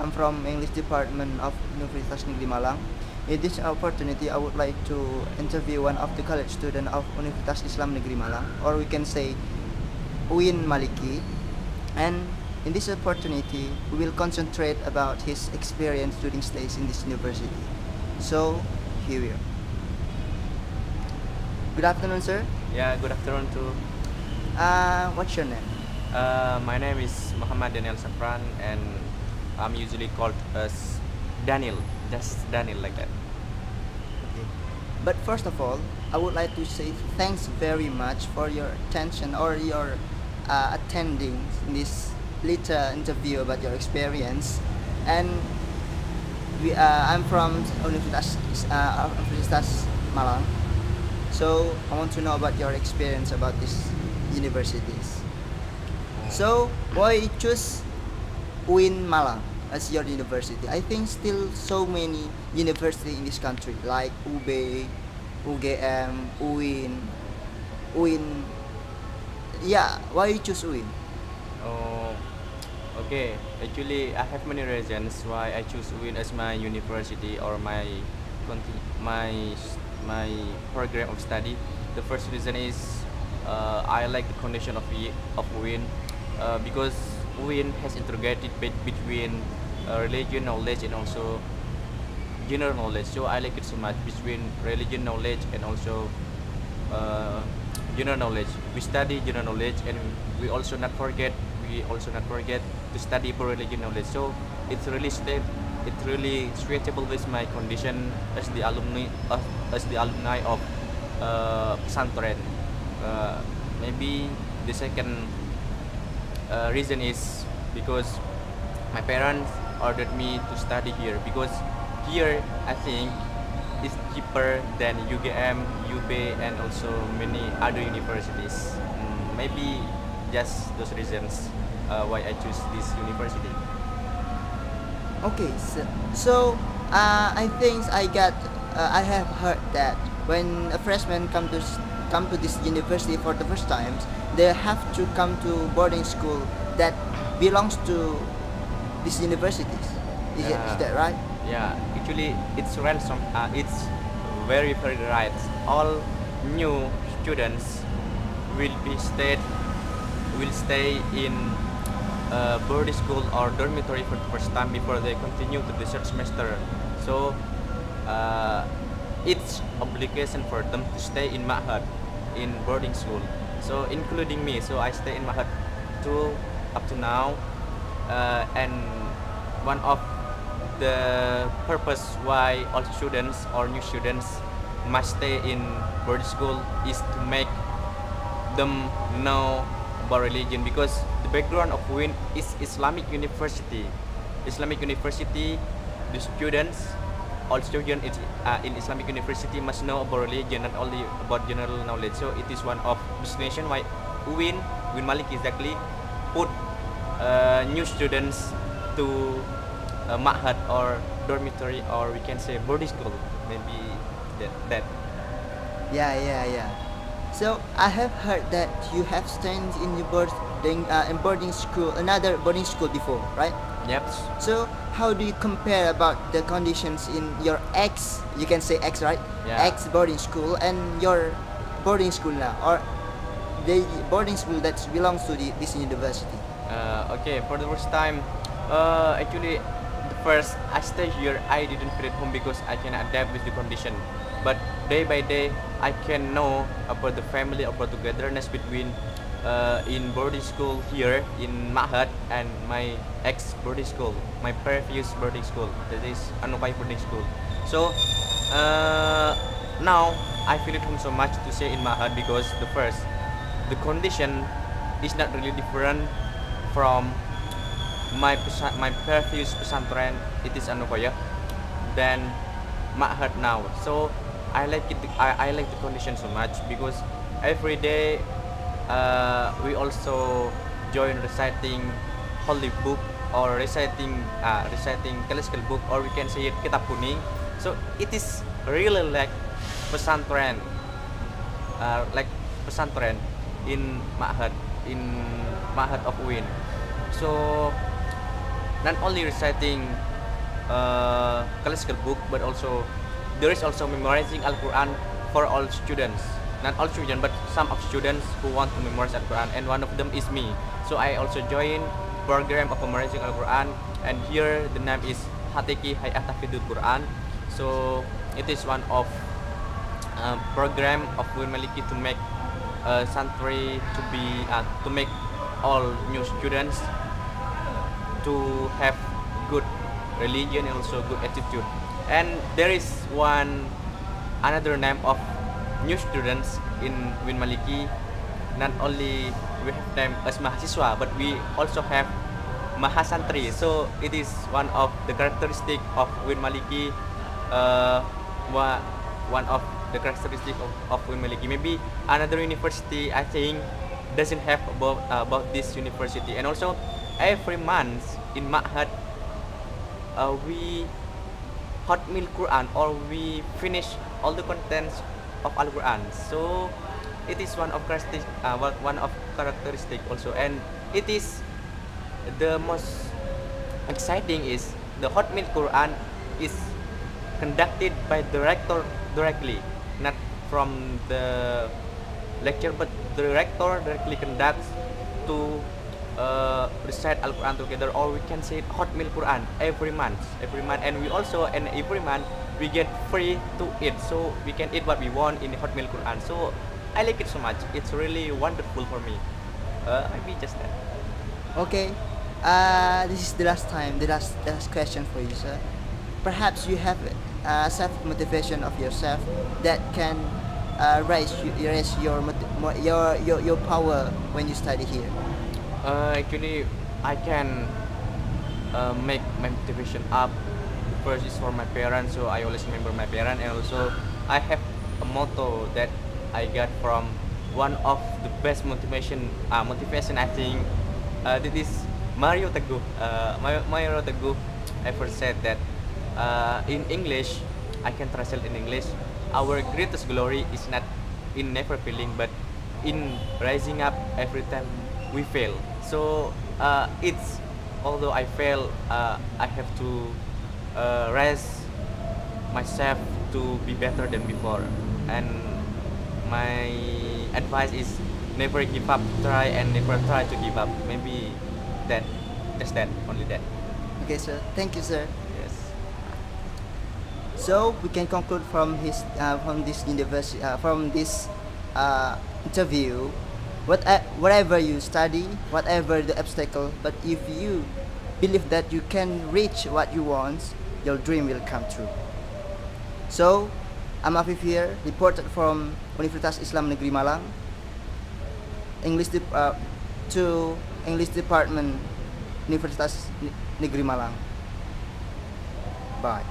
I'm from English Department of Universitas Negeri Malang. In this opportunity, I would like to interview one of the college student of Universitas Islam Negeri Malang, or we can say UIN Maliki. And in this opportunity, we will concentrate about his experience during stays in this university. So, here we are. Good afternoon, sir. Yeah, good afternoon too. What's your name? My name is Muhammad Daniel Safran, and I'm usually called as Daniel, just Daniel like that. Okay. But first of all, I would like to say thanks very much for your attention or your attending this little interview about your experience. And I'm from Universitas Malang, so I want to know about your experience about these universities. So why choose UIN Malang as your university? I think still so many university in this country like UB, UGM, UIN, UIN. Yeah, why you choose UIN? Oh, okay. Actually, I have many reasons why I choose UIN as my university or my my program of study. The first reason is I like the condition of UIN because UIN has integrated between religion knowledge and also general knowledge. So I like it so much between religion knowledge and also uh, general knowledge. We study general knowledge, and we also not forget to study for religion knowledge. So it's really suitable with my condition as the alumni of pesantren. Maybe the second reason is because my parents ordered me to study here, because here I think it's cheaper than UGM, UB, and also many other universities. Maybe just those reasons why I choose this university. Okay, I think I have heard that when a freshman come to this university for the first time, they have to come to boarding school that belongs to these universities. Is that right? Yeah, actually, it's ransom. It's very right. All new students will be stayed will stay in boarding school or dormitory for the first time before they continue to the third semester. So it's obligation for them to stay in Ma'had, in boarding school. So including me, so I stay in Ma'had too up to now, and one of the purpose why all students or new students must stay in boarding school is to make them know about religion, because the background of UIN is Islamic University. Islamic University, the students, all students in Islamic University must know about religion, not only about general knowledge. So it is one of destination why UIN Maliki exactly put new students to ma'had or dormitory, or we can say boarding school, maybe that. Yeah. So I have heard that you have stayed in the in boarding school, another boarding school before, right? Yep. So how do you compare about the conditions in your you can say right? Yeah. Ex boarding school and your boarding school now, or the boarding school that belongs to this university? Okay, for the first time, actually, the first I stay here, I didn't feel at home because I can adapt with the condition. But day by day, I can know about the family, about togetherness between in boarding school here in Ma'had and my ex boarding school, my previous boarding school, that is Anupai boarding school. So now I feel at home so much to stay in Ma'had because the condition is not really different from my previous pesantren. It is Anukoya than Ma'had now. So I like it. I like the condition so much because every day we also join reciting holy book or reciting classical book, or we can say it kitab kuning. So it is really like pesantren in Ma'had of UIN. So not only reciting classical book, but also there is also memorizing Al-Quran for all students. Not all students, but some of students who want to memorize Al-Quran, and one of them is me. So I also join program of memorizing Al-Quran, and here the name is Hatiki Hayat Tahfidul Quran. So it is one of program of UIN Maliki to make santri to make all new students to have good religion and also good attitude. And there is another name of new students in UIN Maliki. Not only we have them as mahasiswa, but we also have mahasantri. So it is one of the characteristic of UIN Maliki. One of the characteristic of UIN Maliki. Maybe another university, I think, doesn't have about this university. And also every month in Ma'had we hot meal Quran, or we finish all the contents of Al-Quran. So it is one of characteristic also, and it is the most exciting is the hot meal Quran is conducted by the rector directly, not from the lecture, but the rector directly conducts to recite Al-Quran together, or we can say hot meal Quran every month, and we also, and every month we get free to eat, so we can eat what we want in the hot meal Quran. So I like it so much. It's really wonderful for me. Maybe just that. Okay, this is the last question for you, sir. Perhaps you have self motivation of yourself that can raise your power when you study here. Actually, I can make my motivation up. First is for my parents, so I always remember my parents, and also I have a motto that I got from one of the best motivation I think. This is Mario Teguh. Mario Teguh ever said that in English, I can translate in English. Our greatest glory is not in never failing, but in rising up every time we fail. So it's, although I fail, I have to raise myself to be better than before. And my advice is never give up, try, and never try to give up. Maybe that's that, only that. Okay, sir. Thank you, sir. Yes. So we can conclude from this university from this interview. Whatever you study, whatever the obstacle, but if you believe that you can reach what you want, your dream will come true. So, I'm Afif here, reported from Universitas Islam Negeri Malang, English Department, Universitas Negeri Malang. Bye.